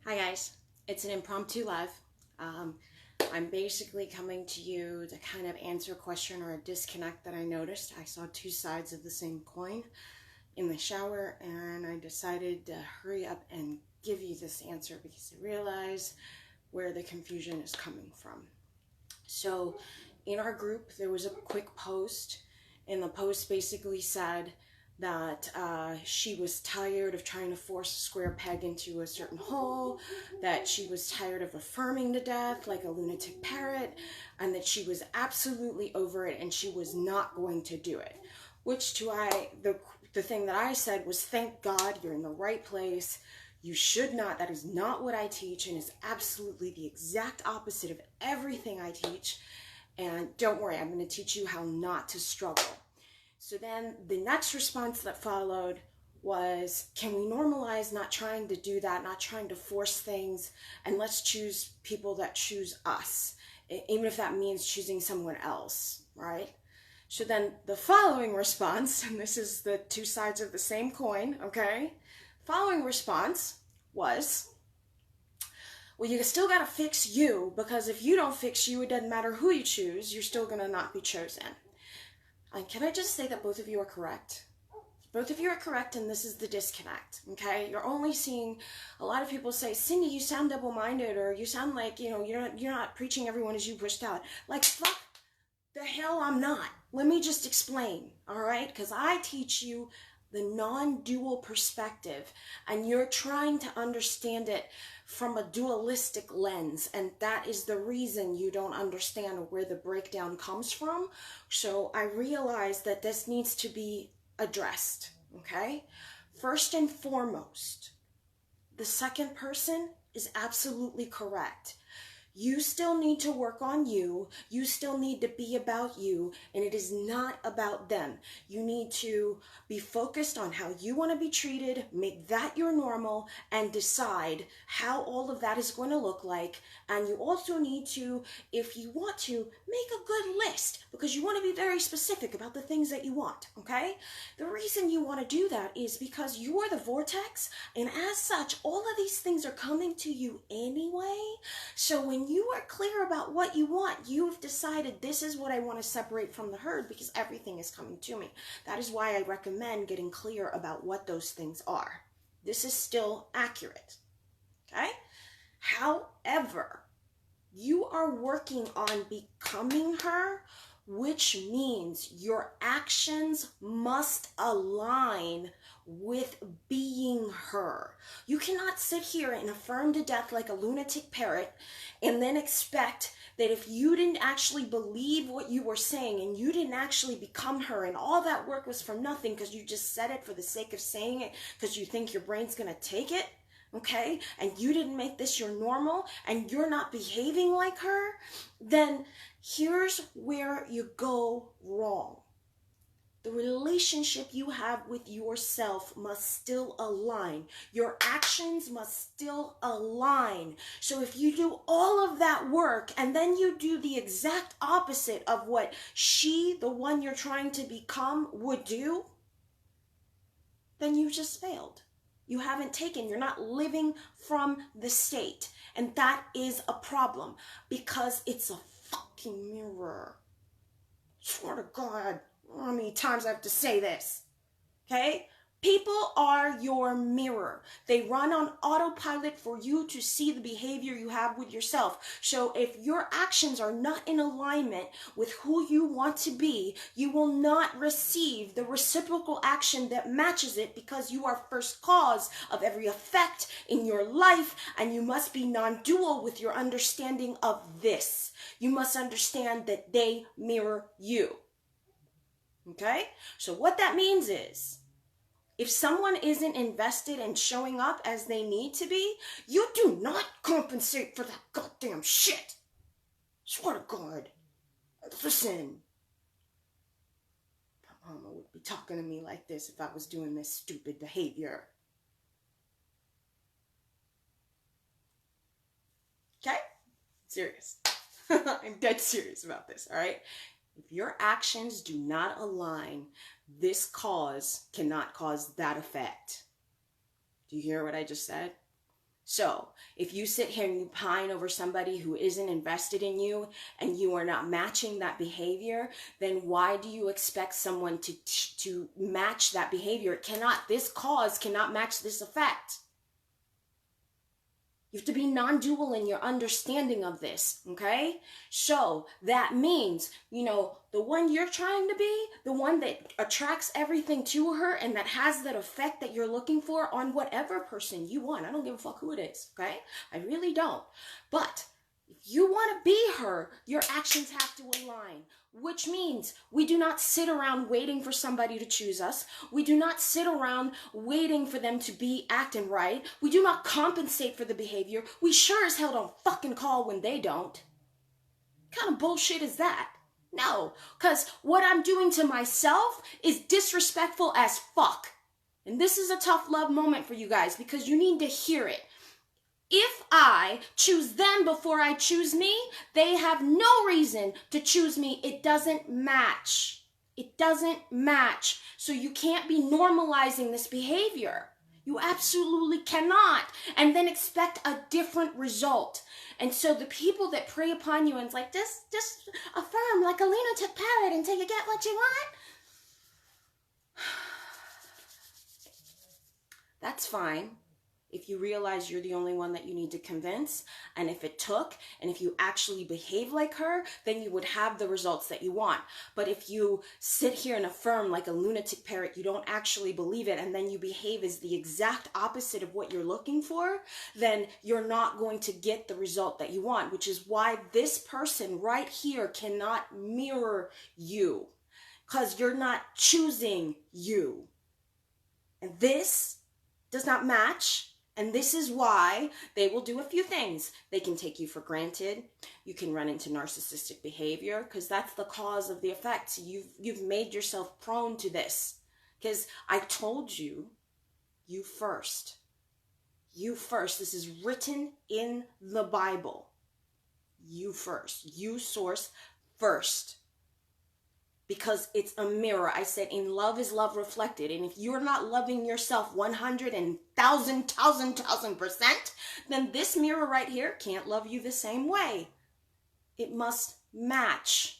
Hi guys, it's an impromptu live. I'm basically coming to you to kind of answer a question or a disconnect that I noticed. I saw two sides of the same coin in the shower and I decided to hurry up and give you this answer because I realize where the confusion is coming from. So in our group, there was a quick post, and the post basically said that she was tired of trying to force a square peg into a certain hole, that she was tired of affirming to death like a lunatic parrot, and that she was absolutely over it and she was not going to do it. Which the thing that I said was, thank God you're in the right place. You should not. That is not what I teach, and is absolutely the exact opposite of everything I teach. And don't worry, I'm going to teach you how not to struggle. So then the next response that followed was, can we normalize not trying to do that, not trying to force things, and let's choose people that choose us, even if that means choosing someone else, right? So then the following response, and this is the two sides of the same coin, okay? Following response was, well, you still got to fix you, because if you don't fix you, it doesn't matter who you choose, you're still going to not be chosen. And can I just say that both of you are correct? Both of you are correct, and this is the disconnect, okay? You're only seeing, a lot of people say, Cindy, you sound double-minded, or you sound like, you're not preaching everyone as you pushed out. Like, fuck the hell I'm not. Let me just explain, all right? Because I teach you the non-dual perspective, and you're trying to understand it from a dualistic lens, and that is the reason you don't understand where the breakdown comes from. So I realize that this needs to be addressed, okay? First and foremost, the second person is absolutely correct. You still need to work on you. You still need to be about you, and it is not about them. You need to be focused on how you want to be treated, make that your normal, and decide how all of that is going to look like. And you also need to, if you want to, make a good list, because you want to be very specific about the things that you want, okay? The reason you want to do that is because you are the vortex, and as such, all of these things are coming to you anyway. So when you are clear about what you want, you've decided this is what I want to separate from the herd, because everything is coming to me. That is why I recommend getting clear about what those things are. This is still accurate, okay? However, you are working on becoming her, which means your actions must align with being her. You cannot sit here and affirm to death like a lunatic parrot and then expect that if you didn't actually believe what you were saying and you didn't actually become her, and all that work was for nothing because you just said it for the sake of saying it because you think your brain's going to take it, okay, and you didn't make this your normal, and you're not behaving like her, then here's where you go wrong. The relationship you have with yourself must still align. Your actions must still align. So if you do all of that work and then you do the exact opposite of what she, the one you're trying to become, would do, then you just failed. You haven't taken, you're not living from the state. And that is a problem, because it's a fucking mirror. Swear to God, how many times I have to say this, okay? People are your mirror. They run on autopilot for you to see the behavior you have with yourself. So if your actions are not in alignment with who you want to be, you will not receive the reciprocal action that matches it, because you are first cause of every effect in your life, and you must be non-dual with your understanding of this. You must understand that they mirror you. Okay? So what that means is, if someone isn't invested in showing up as they need to be, you do not compensate for that goddamn shit. Swear to God. Listen. My mama would be talking to me like this if I was doing this stupid behavior. Okay? Serious. I'm dead serious about this, all right? If your actions do not align, this cause cannot cause that effect. Do you hear what I just said? So if you sit here and you pine over somebody who isn't invested in you and you are not matching that behavior, then why do you expect someone to match that behavior? It cannot. This cause cannot match this effect. You have to be non-dual in your understanding of this, okay? So that means, the one you're trying to be, the one that attracts everything to her and that has that effect that you're looking for on whatever person you want. I don't give a fuck who it is, okay? I really don't. But if you want to be her, your actions have to align. Which means we do not sit around waiting for somebody to choose us. We do not sit around waiting for them to be acting right. We do not compensate for the behavior. We sure as hell don't fucking call when they don't. What kind of bullshit is that? No, because what I'm doing to myself is disrespectful as fuck. And this is a tough love moment for you guys because you need to hear it. If I choose them before I choose me, they have no reason to choose me. It doesn't match. It doesn't match. So you can't be normalizing this behavior. You absolutely cannot. And then expect a different result. And so the people that prey upon you and it's like, just affirm like a lunatic parrot until you get what you want. That's fine. If you realize you're the only one that you need to convince, and if you actually behave like her, then you would have the results that you want. But if you sit here and affirm like a lunatic parrot, you don't actually believe it, and then you behave as the exact opposite of what you're looking for, then you're not going to get the result that you want, which is why this person right here cannot mirror you, because you're not choosing you. And this does not match. And this is why they will do a few things. They can take you for granted. You can run into narcissistic behavior because that's the cause of the effects. You've made yourself prone to this because I told you, you first. You first. This is written in the Bible. You first. You source first. Because it's a mirror. I said in love is love reflected. And if you're not loving yourself 100,000%, then this mirror right here can't love you the same way. It must match.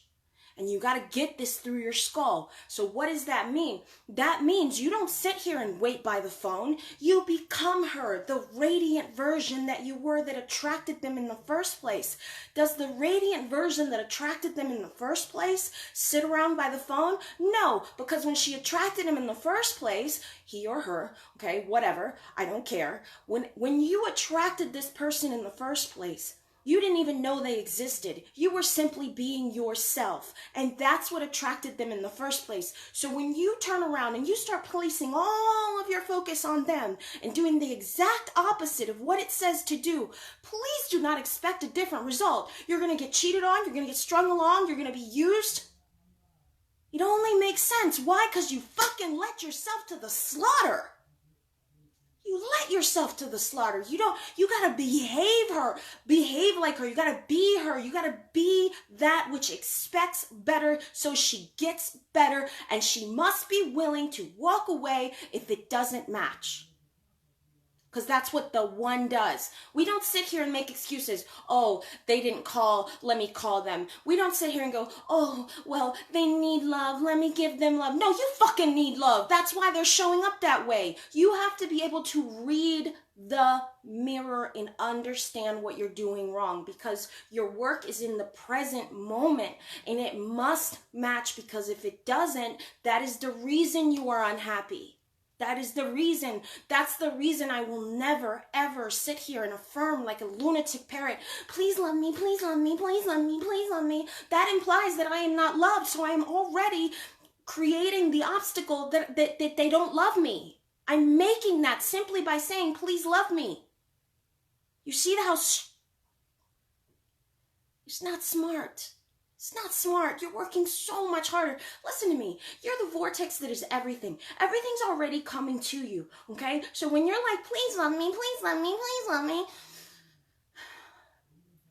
And you got to get this through your skull. So what does that mean? That means you don't sit here and wait by the phone. You become her, the radiant version that you were that attracted them in the first place. Does the radiant version that attracted them in the first place sit around by the phone? No, because when she attracted him in the first place, he or her, okay, whatever, I don't care. When you attracted this person in the first place, you didn't even know they existed. You were simply being yourself. And that's what attracted them in the first place. So when you turn around and you start placing all of your focus on them and doing the exact opposite of what it says to do, please do not expect a different result. You're going to get cheated on. You're going to get strung along. You're going to be used. It only makes sense. Why? Because you fucking let yourself to the slaughter. You let yourself to the slaughter. You gotta behave like her. You gotta be her. You gotta be that which expects better so she gets better, and she must be willing to walk away if it doesn't match. Because that's what the one does. We don't sit here and make excuses. Oh, they didn't call, let me call them. We don't sit here and go, oh, well, they need love, let me give them love. No, you fucking need love. That's why they're showing up that way. You have to be able to read the mirror and understand what you're doing wrong, because your work is in the present moment and it must match, because if it doesn't, that is the reason you are unhappy. That is the reason. That's the reason I will never, ever sit here and affirm like a lunatic parrot. Please love me, please love me, please love me, please love me. That implies that I am not loved. So I am already creating the obstacle that they don't love me. I'm making that simply by saying, please love me. You see how it's not smart. It's not smart. You're working so much harder. Listen to me. You're the vortex that is everything. Everything's already coming to you, okay? So when you're like, please love me, please love me, please love me,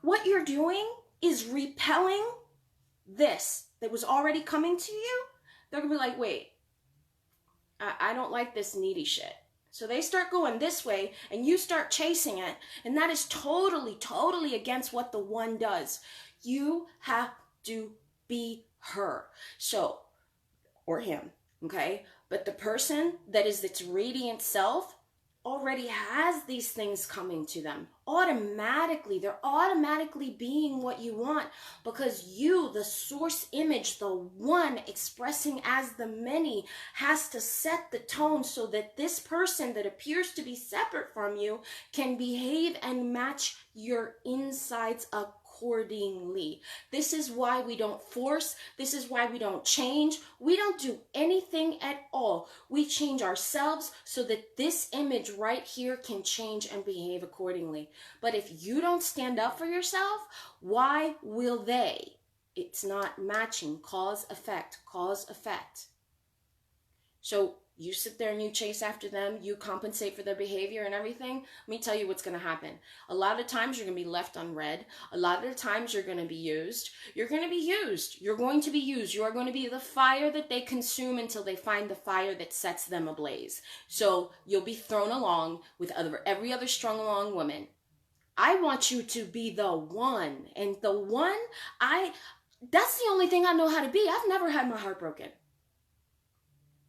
what you're doing is repelling this that was already coming to you. They're going to be like, wait, I don't like this needy shit. So they start going this way and you start chasing it. And that is totally, totally against what the one does. You have to be her. So, or him, okay? But the person that is its radiant self already has these things coming to them automatically. They're automatically being what you want because you, the source image, the one expressing as the many, has to set the tone so that this person that appears to be separate from you can behave and match your insides accordingly. This is why we don't force. This is why we don't change. We don't do anything at all. We change ourselves so that this image right here can change and behave accordingly. But if you don't stand up for yourself, why will they? It's not matching. Cause, effect, cause, effect. So you sit there and you chase after them, you compensate for their behavior and everything. Let me tell you what's going to happen. A lot of times you're going to be left unread. A lot of the times you're going to be used. You're going to be used. You're going to be used. You are going to be the fire that they consume until they find the fire that sets them ablaze. So you'll be thrown along with every other strung along woman. I want you to be the one. And the one, that's the only thing I know how to be. I've never had my heart broken.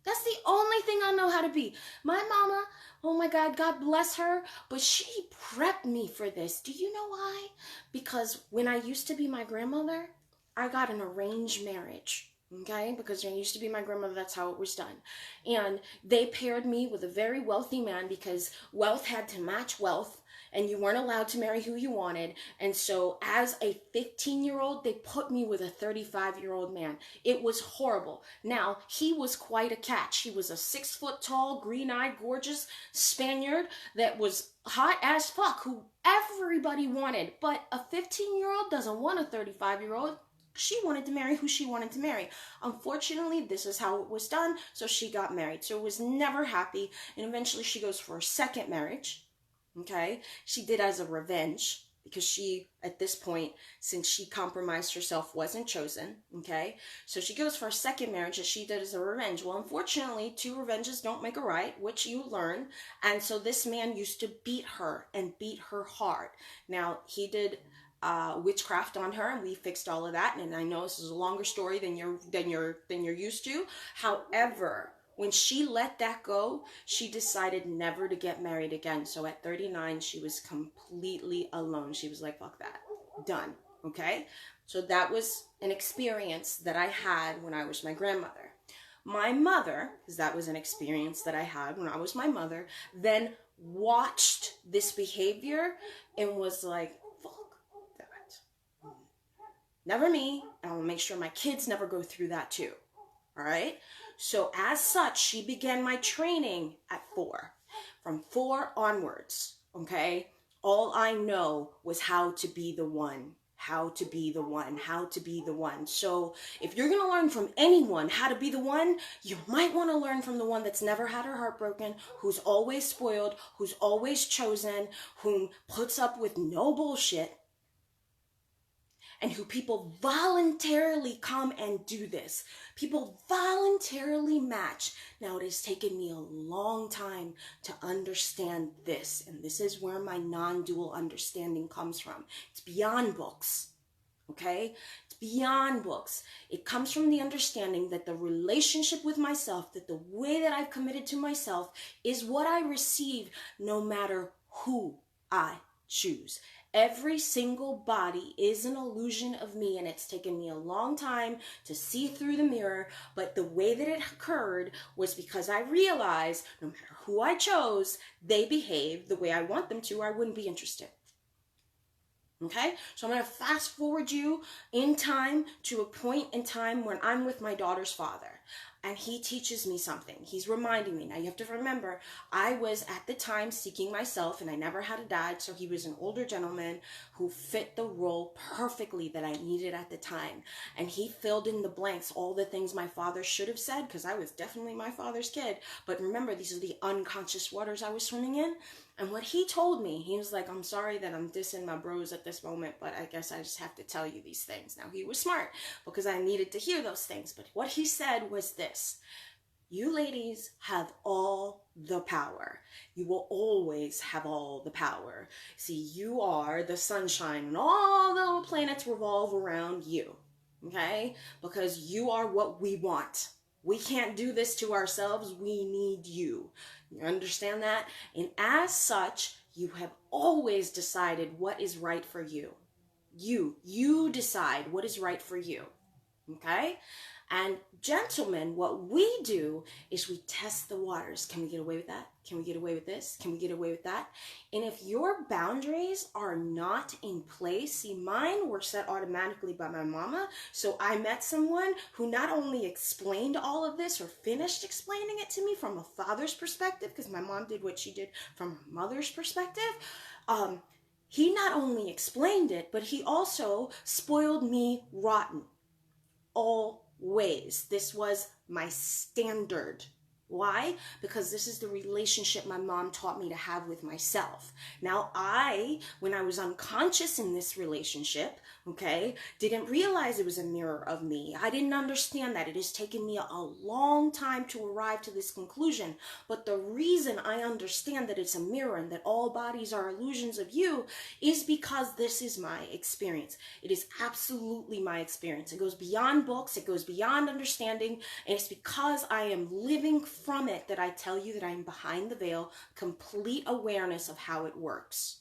That's the only thing I know how to be. My mama, oh my God, God bless her, but she prepped me for this. Do you know why? Because when I used to be my grandmother, I got an arranged marriage, okay? Because when I used to be my grandmother, that's how it was done. And they paired me with a very wealthy man because wealth had to match wealth. And you weren't allowed to marry who you wanted. And so as a 15-year-old, they put me with a 35-year-old man. It was horrible. Now, he was quite a catch. He was a 6-foot tall, green-eyed, gorgeous Spaniard that was hot as fuck, who everybody wanted. But a 15-year-old doesn't want a 35-year-old. She wanted to marry who she wanted to marry. Unfortunately, this is how it was done. So she got married. So it was never happy. And eventually she goes for a second marriage. Okay, she did as a revenge because she, at this point, since she compromised herself, wasn't chosen. Okay, so she goes for a second marriage that she did as a revenge. Well, unfortunately, 2 revenges don't make a right, which you learn. And so this man used to beat her and beat her hard. Now, he did witchcraft on her, and we fixed all of that. And I know this is a longer story than you're used to. However, when she let that go, she decided never to get married again. So at 39, she was completely alone. She was like, fuck that. Done. Okay? So that was an experience that I had when I was my grandmother. My mother, because that was an experience that I had when I was my mother, then watched this behavior and was like, fuck that. Never me. And I'll make sure my kids never go through that too. All right? So as such, she began my training at 4. From 4 onwards, okay? All I know was how to be the one, how to be the one, how to be the one. So if you're going to learn from anyone how to be the one, you might want to learn from the one that's never had her heart broken, who's always spoiled, who's always chosen, whom puts up with no bullshit, and who people voluntarily come and do this. People voluntarily match. Now, it has taken me a long time to understand this, and this is where my non-dual understanding comes from. It's beyond books, okay? It's beyond books. It comes from the understanding that the relationship with myself, that the way that I've committed to myself is what I receive no matter who I choose. Every single body is an illusion of me, and it's taken me a long time to see through the mirror, but the way that it occurred was because I realized no matter who I chose, they behave the way I want them to, or I wouldn't be interested. Okay? So I'm going to fast forward you in time to a point in time when I'm with my daughter's father. And he teaches me something. He's reminding me. Now, you have to remember, I was at the time seeking myself, and I never had a dad, so he was an older gentleman who fit the role perfectly that I needed at the time. And he filled in the blanks, all the things my father should have said, because I was definitely my father's kid. But remember, these are the unconscious waters I was swimming in. And what he told me, he was like, I'm sorry that I'm dissing my bros at this moment, but I guess I just have to tell you these things. Now, he was smart because I needed to hear those things. But what he said was this: you ladies have all the power. You will always have all the power. See, you are the sunshine and all the planets revolve around you. Okay? Because you are what we want. We can't do this to ourselves. We need you. You understand that? And as such, you have always decided what is right for you. You decide what is right for you. Okay? And gentlemen, what we do is we test the waters. Can we get away with that? Can we get away with this? Can we get away with that? And if your boundaries are not in place, see, mine were set automatically by my mama. So I met someone who not only explained all of this or finished explaining it to me from a father's perspective, because my mom did what she did from a mother's perspective. He not only explained it, but he also spoiled me rotten. Always. This was my standard. Why? Because this is the relationship my mom taught me to have with myself. Now when I was unconscious in this relationship, okay, didn't realize it was a mirror of me. I didn't understand that. It has taken me a long time to arrive to this conclusion. But the reason I understand that it's a mirror and that all bodies are illusions of you is because this is my experience. It is absolutely my experience. It goes beyond books. It goes beyond understanding. And it's because I am living from it that I tell you that I'm behind the veil, complete awareness of how it works.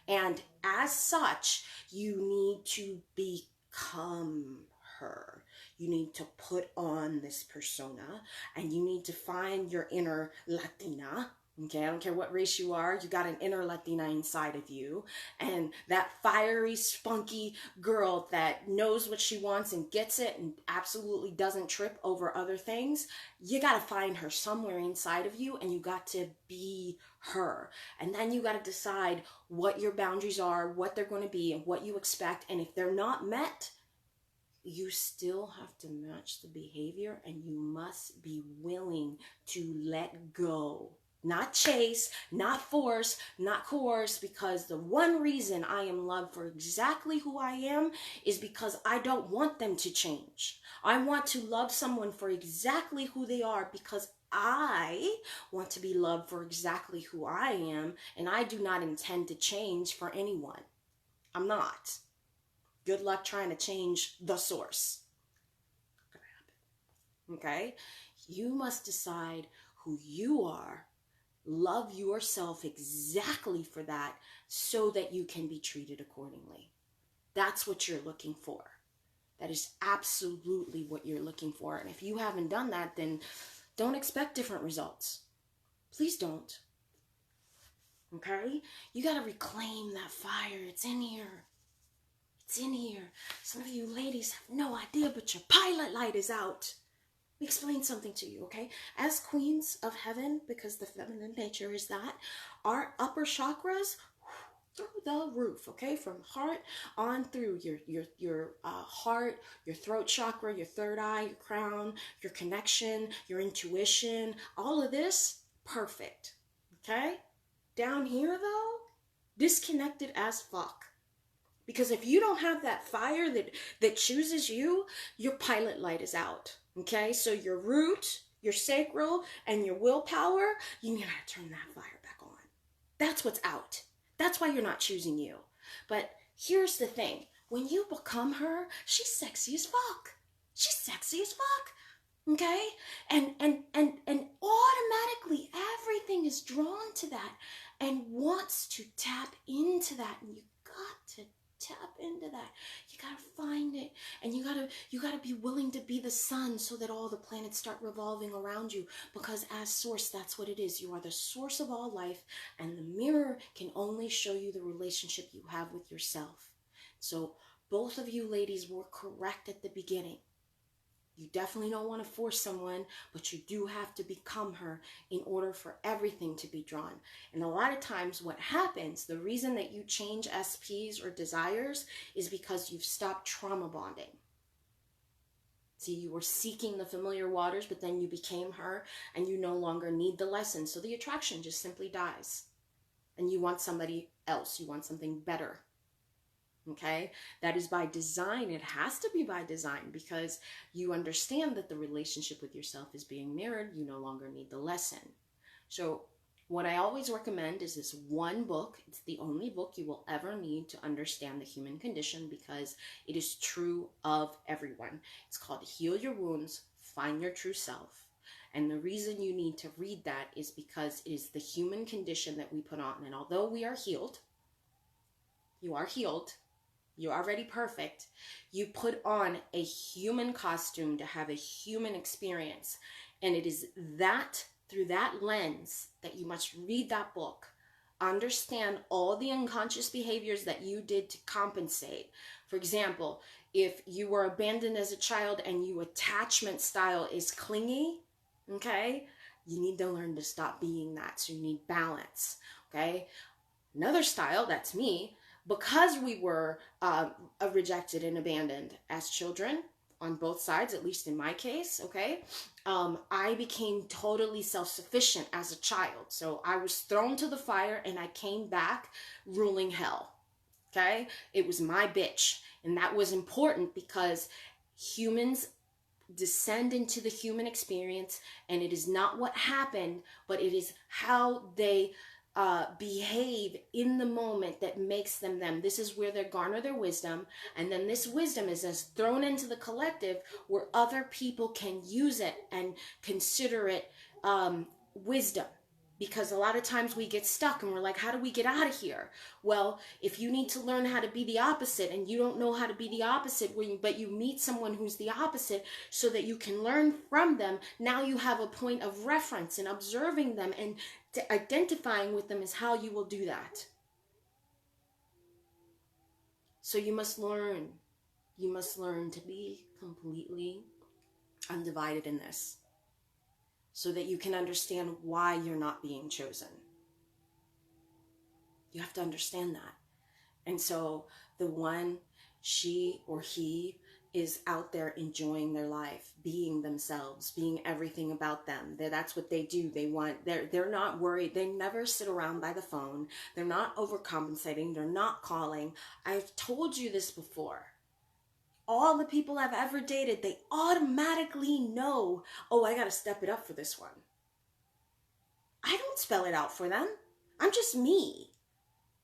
And as such, you need to become her. You need to put on this persona, and you need to find your inner Latina. Okay, I don't care what race you are, you got an inner Latina inside of you. And that fiery, spunky girl that knows what she wants and gets it and absolutely doesn't trip over other things, you got to find her somewhere inside of you, and you got to be her. And then you got to decide what your boundaries are, what they're going to be, and what you expect. And if they're not met, you still have to match the behavior, and you must be willing to let go. Not chase, not force, not coerce, because the one reason I am loved for exactly who I am is because I don't want them to change. I want to love someone for exactly who they are because I want to be loved for exactly who I am, and I do not intend to change for anyone. I'm not. Good luck trying to change the source. Okay? You must decide who you are. Love yourself exactly for that so that you can be treated accordingly. That's what you're looking for. That is absolutely what you're looking for. And if you haven't done that, then don't expect different results. Please don't. Okay? You got to reclaim that fire. It's in here. It's in here. Some of you ladies have no idea, but your pilot light is out. Let me explain something to you, okay? As queens of heaven, because the feminine nature is that, our upper chakras through the roof, okay? From heart on through your heart, your throat chakra, your third eye, your crown, your connection, your intuition, all of this, perfect, okay? Down here, though, disconnected as fuck. Because if you don't have that fire that chooses you, your pilot light is out. Okay? So your root, your sacral, and your willpower, you gotta turn that fire back on. That's what's out. That's why you're not choosing you. But here's the thing. When you become her, she's sexy as fuck. She's sexy as fuck. Okay? And automatically everything is drawn to that and wants to tap into that. And you got to tap into that. You gotta find it, and you gotta be willing to be the sun so that all the planets start revolving around you, because as source, that's what it is. You are the source of all life, and the mirror can only show you the relationship you have with yourself. So both of you ladies were correct at the beginning. You definitely don't want to force someone, but you do have to become her in order for everything to be drawn. And a lot of times what happens, the reason that you change SPs or desires is because you've stopped trauma bonding. See, you were seeking the familiar waters, but then you became her and you no longer need the lesson. So the attraction just simply dies. And you want somebody else. You want something better. Okay, that is by design. It has to be by design because you understand that the relationship with yourself is being mirrored. You no longer need the lesson. So What I always recommend is this one book. It's the only book you will ever need to understand the human condition because it is true of everyone. It's called Heal Your Wounds, Find Your True Self. And the reason you need to read that is because it is the human condition that we put on. And although we are healed, you are healed, you're already perfect, you put on a human costume to have a human experience. And it is that, through that lens, that you must read that book, understand all the unconscious behaviors that you did to compensate. For example, if you were abandoned as a child and your attachment style is clingy, okay, you need to learn to stop being that. So you need balance, okay? Another style, that's me, because we were rejected and abandoned as children on both sides, at least in my case, okay, I became totally self-sufficient as a child. So I was thrown to the fire and I came back ruling hell, okay? It was my bitch. And that was important because humans descend into the human experience, and it is not what happened, but it is how they behave in the moment that makes them them. This is where they garner their wisdom, and then this wisdom is as thrown into the collective where other people can use it and consider it wisdom. Because a lot of times we get stuck and we're like, how do we get out of here? Well, if you need to learn how to be the opposite and you don't know how to be the opposite, but you meet someone who's the opposite so that you can learn from them, now you have a point of reference, and observing them and identifying with them is how you will do that. So you must learn. You must learn to be completely undivided in this, so that you can understand why you're not being chosen. You have to understand that. And so the one, she or he, is out there enjoying their life, being themselves, being everything about them. That's what they do. They're not worried. They never sit around by the phone. They're not overcompensating. They're not calling. I've told you this before. All the people I've ever dated, they automatically know, oh, I got to step it up for this one. I don't spell it out for them. I'm just me.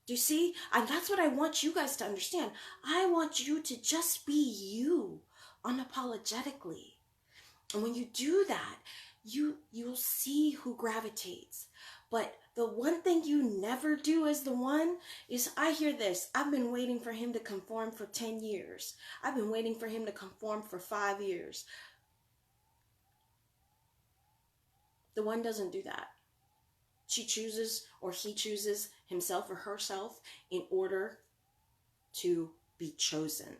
Do you see? And that's what I want you guys to understand. I want you to just be you, unapologetically. And when you do that, you'll see who gravitates. But the one thing you never do as the one is, I hear this, I've been waiting for him to conform for 10 years. I've been waiting for him to conform for 5 years. The one doesn't do that. She chooses, or he chooses, himself or herself in order to be chosen.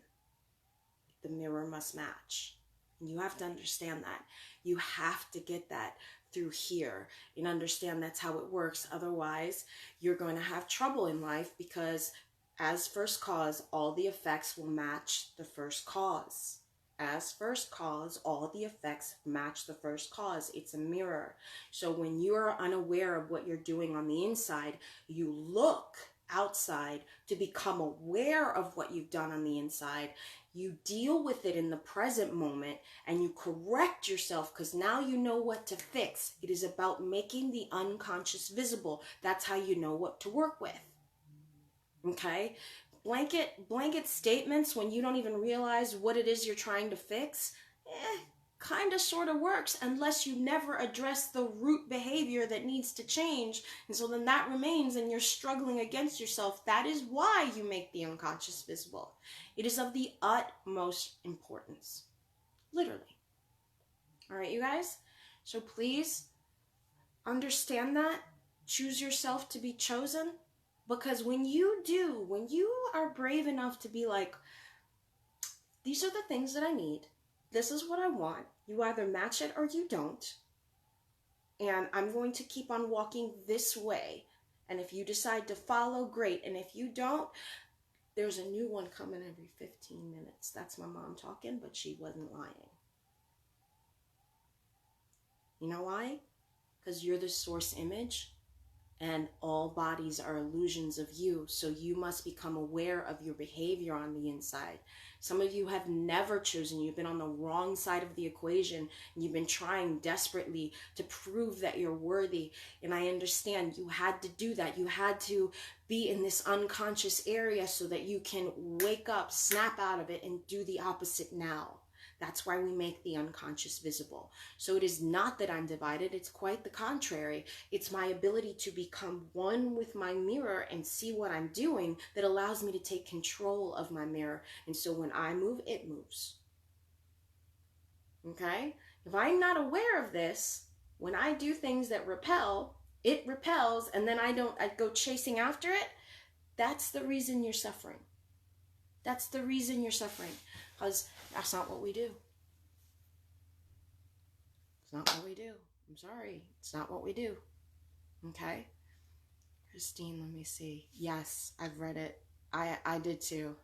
The mirror must match. And you have to understand that. You have to get that through here and understand that's how it works. Otherwise, you're going to have trouble in life, because as first cause, all the effects will match the first cause. As first cause, all the effects match the first cause. It's a mirror. So when you're unaware of what you're doing on the inside, you look outside to become aware of what you've done on the inside. You deal with it in the present moment and you correct yourself, because now you know what to fix. It is about making the unconscious visible. That's how you know what to work with. Okay? Blanket statements when you don't even realize what it is you're trying to fix, kind of sort of works, unless you never address the root behavior that needs to change. And so then that remains and you're struggling against yourself. That is why you make the unconscious visible. It is of the utmost importance. Literally. All right, you guys? So please understand that. Choose yourself to be chosen. Because when you are brave enough to be like, these are the things that I need. This is what I want. You either match it or you don't. And I'm going to keep on walking this way. And if you decide to follow, great. And if you don't, there's a new one coming every 15 minutes. That's my mom talking, but she wasn't lying. You know why? Because you're the source image And all bodies are illusions of you. So you must become aware of your behavior on the inside. Some of you have never chosen. You've been on the wrong side of the equation. And you've been trying desperately to prove that you're worthy. And I understand you had to do that. You had to be in this unconscious area so that you can wake up, snap out of it, and do the opposite now. That's why we make the unconscious visible. So it is not that I'm divided. It's quite the contrary. It's my ability to become one with my mirror and see what I'm doing that allows me to take control of my mirror. And so when I move, it moves. Okay? If I'm not aware of this, when I do things that repel, it repels, and then I go chasing after it, that's the reason you're suffering. That's the reason you're suffering. Because that's not what we do. It's not what we do. I'm sorry. It's not what we do. Okay? Christine, let me see. Yes, I've read it. I did too.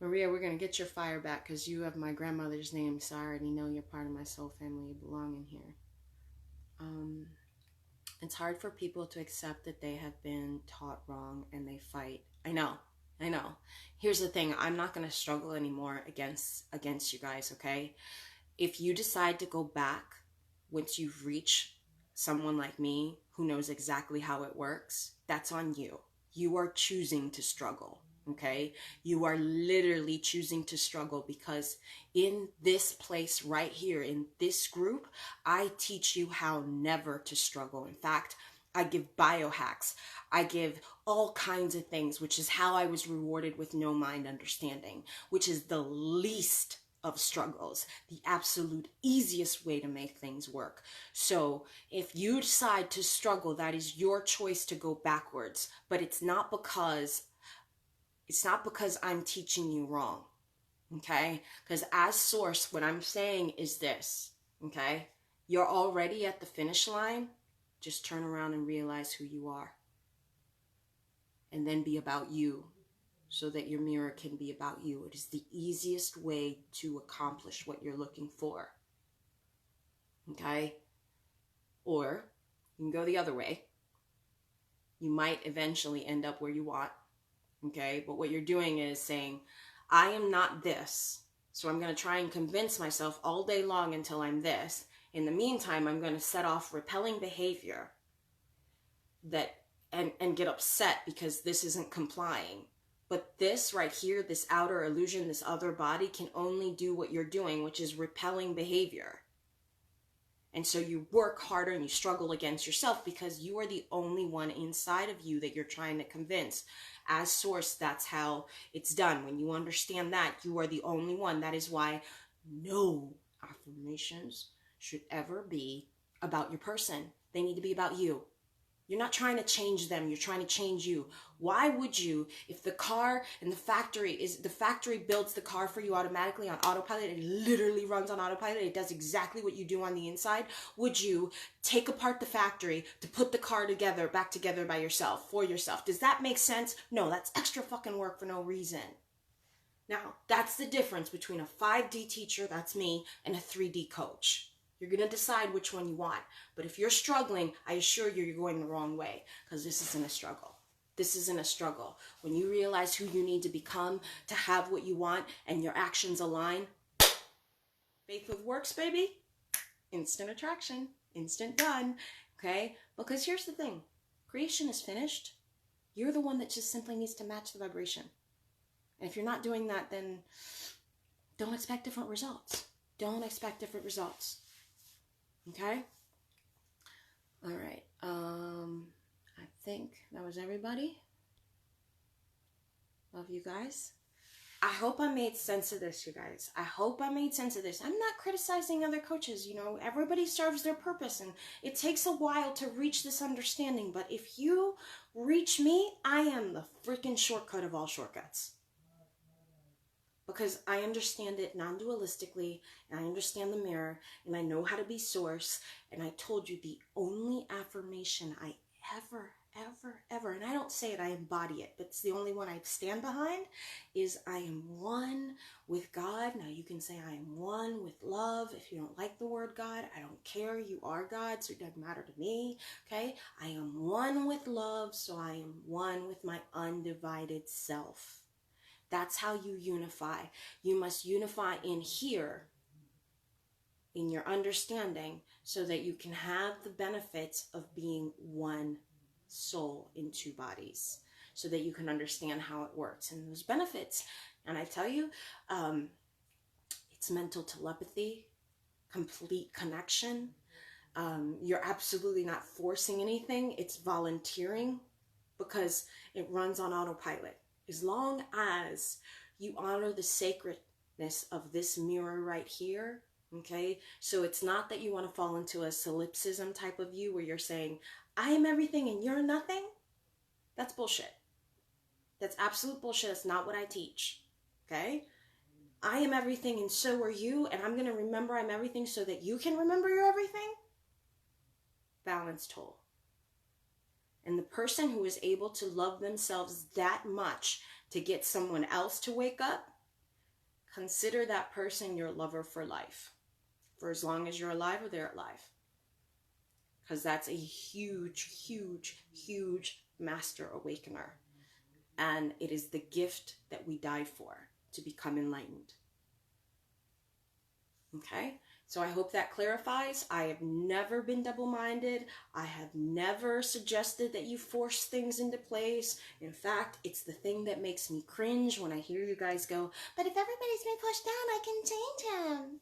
Maria, we're going to get your fire back because you have my grandmother's name, so I already know you're part of my soul family. You belong in here. It's hard for people to accept that they have been taught wrong and they fight. I know. Here's the thing. I'm not going to struggle anymore against you guys, okay? If you decide to go back once you've reached someone like me who knows exactly how it works, that's on you. You are choosing to struggle, okay? You are literally choosing to struggle because in this place right here, in this group, I teach you how never to struggle. In fact, I give biohacks. I give all kinds of things, which is how I was rewarded with no mind understanding, which is the least of struggles, the absolute easiest way to make things work. So if you decide to struggle, that is your choice to go backwards, but it's not because I'm teaching you wrong, okay? Because as source, what I'm saying is this, okay? You're already at the finish line. Just turn around and realize who you are. And then be about you so that your mirror can be about you. It is the easiest way to accomplish what you're looking for. Okay? Or you can go the other way. You might eventually end up where you want. Okay? But what you're doing is saying, I am not this. So I'm going to try and convince myself all day long until I'm this. In the meantime, I'm going to set off repelling behavior and get upset because this isn't complying. But this right here, this outer illusion, this other body can only do what you're doing, which is repelling behavior. And so you work harder and you struggle against yourself because you are the only one inside of you that you're trying to convince. As source, that's how it's done. When you understand that, you are the only one. That is why no affirmations should ever be about your person. They need to be about you. You're not trying to change them. You're trying to change you. Why would you, if the car and the factory builds the car for you automatically on autopilot, it literally runs on autopilot, it does exactly what you do on the inside, would you take apart the factory to put the car back together by yourself, for yourself? Does that make sense? No, that's extra fucking work for no reason. Now, that's the difference between a 5D teacher, that's me, and a 3D coach. You're going to decide which one you want. But if you're struggling, I assure you, you're going the wrong way because this isn't a struggle. This isn't a struggle. When you realize who you need to become to have what you want and your actions align, faith with works, baby, instant attraction, instant done, okay? Because here's the thing. Creation is finished. You're the one that just simply needs to match the vibration. And if you're not doing that, then don't expect different results. Don't expect different results. Okay? All right. I think that was everybody. Love you guys. I hope I made sense of this, you guys. I hope I made sense of this. I'm not criticizing other coaches, you know. Everybody serves their purpose, and it takes a while to reach this understanding. But if you reach me, I am the freaking shortcut of all shortcuts. Because I understand it non-dualistically, and I understand the mirror, and I know how to be source. And I told you the only affirmation I ever ever, ever, and I don't say it, I embody it, but it's the only one I stand behind, is I am one with God. Now you can say I am one with love. If you don't like the word God, I don't care. You are God, so it doesn't matter to me. Okay? I am one with love, so I am one with my undivided self. That's how you unify. You must unify in here, in your understanding, so that you can have the benefits of being one soul in two bodies, so that you can understand how it works. And those benefits, and I tell you, it's mental telepathy, complete connection. You're absolutely not forcing anything. It's volunteering, because it runs on autopilot. As long as you honor the sacredness of this mirror right here, okay? So it's not that you want to fall into a solipsism type of view where you're saying, I am everything and you're nothing. That's bullshit. That's absolute bullshit. That's not what I teach, okay? I am everything and so are you, and I'm going to remember I'm everything so that you can remember you're everything. Balanced whole. And the person who is able to love themselves that much to get someone else to wake up, consider that person your lover for life. For as long as you're alive or they're alive. Because that's a huge, huge, huge master awakener. And it is the gift that we died for, to become enlightened. Okay? So I hope that clarifies. I have never been double-minded. I have never suggested that you force things into place. In fact, it's the thing that makes me cringe when I hear you guys go, but if everybody's been pushed down, I can change him.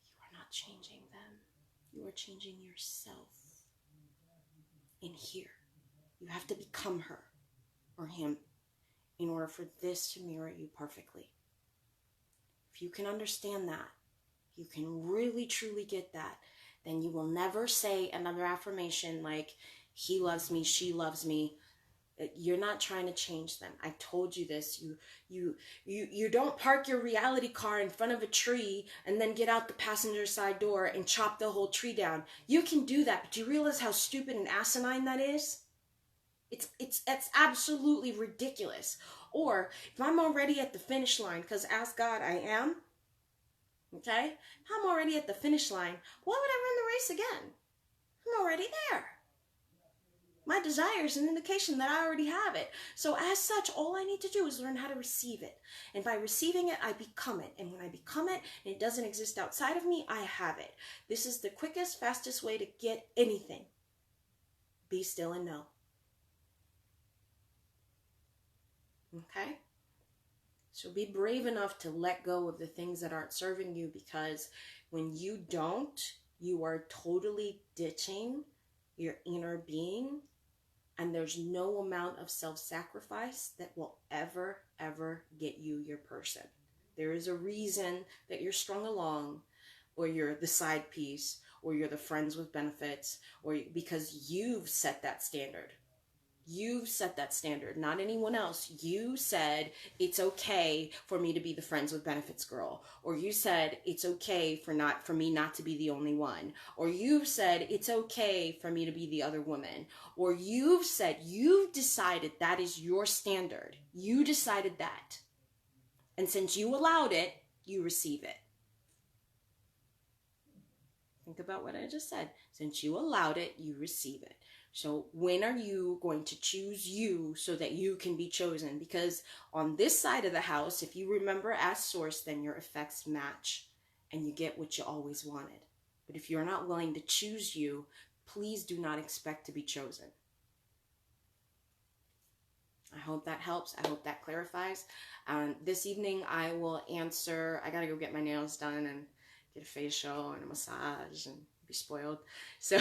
You are not changing them. You are changing yourself in here. You have to become her or him in order for this to mirror you perfectly. If you can understand that, you can really truly get that, then you will never say another affirmation like, he loves me, she loves me. You're not trying to change them. I told you this. You don't park your reality car in front of a tree and then get out the passenger side door and chop the whole tree down. You can do that, but do you realize how stupid and asinine that is? It's absolutely ridiculous. Or if I'm already at the finish line, because ask God I am, okay? If I'm already at the finish line, why would I run the race again? I'm already there. My desire is an indication that I already have it. So as such, all I need to do is learn how to receive it. And by receiving it, I become it. And when I become it, and it doesn't exist outside of me, I have it. This is the quickest, fastest way to get anything. Be still and know. Okay? So be brave enough to let go of the things that aren't serving you, because when you don't, you are totally ditching your inner being, and there's no amount of self-sacrifice that will ever, ever get you your person. There is a reason that you're strung along, or you're the side piece, or you're the friends with benefits, or because you've set that standard. You've set that standard, not anyone else. You said it's okay for me to be the friends with benefits girl, or you said it's okay for me not to be the only one, or you've said it's okay for me to be the other woman, or you've decided that is your standard. You decided that, and since you allowed it, you receive it. Think about what I just said. Since you allowed it, you receive it. So when are you going to choose you so that you can be chosen? Because on this side of the house, if you remember as source, then your effects match and you get what you always wanted. But if you're not willing to choose you, please do not expect to be chosen. I hope that helps. I hope that clarifies. This evening I will answer, I gotta go get my nails done and get a facial and a massage and be spoiled. So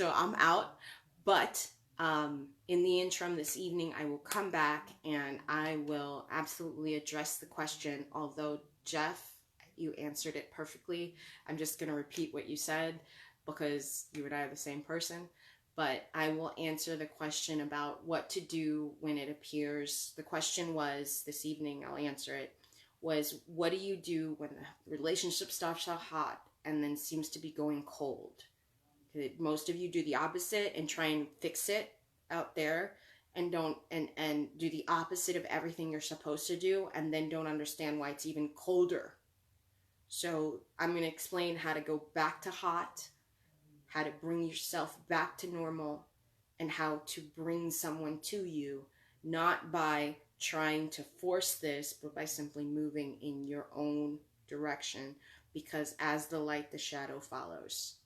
I'm out. But in the interim this evening, I will come back and I will absolutely address the question. Although, Jeff, you answered it perfectly. I'm just going to repeat what you said because you and I are the same person. But I will answer the question about what to do when it appears. The question was, this evening, I'll answer it, was what do you do when the relationship starts out hot and then seems to be going cold? Most of you do the opposite and try and fix it out there, and don't and do the opposite of everything you're supposed to do, and then don't understand why it's even colder. So I'm going to explain how to go back to hot, how to bring yourself back to normal, and how to bring someone to you, not by trying to force this, but by simply moving in your own direction, because as the light, the shadow follows.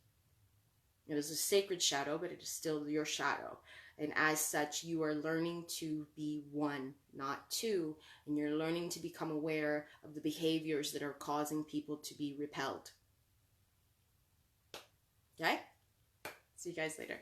It is a sacred shadow, but it is still your shadow. And as such, you are learning to be one, not two. And you're learning to become aware of the behaviors that are causing people to be repelled. Okay? See you guys later.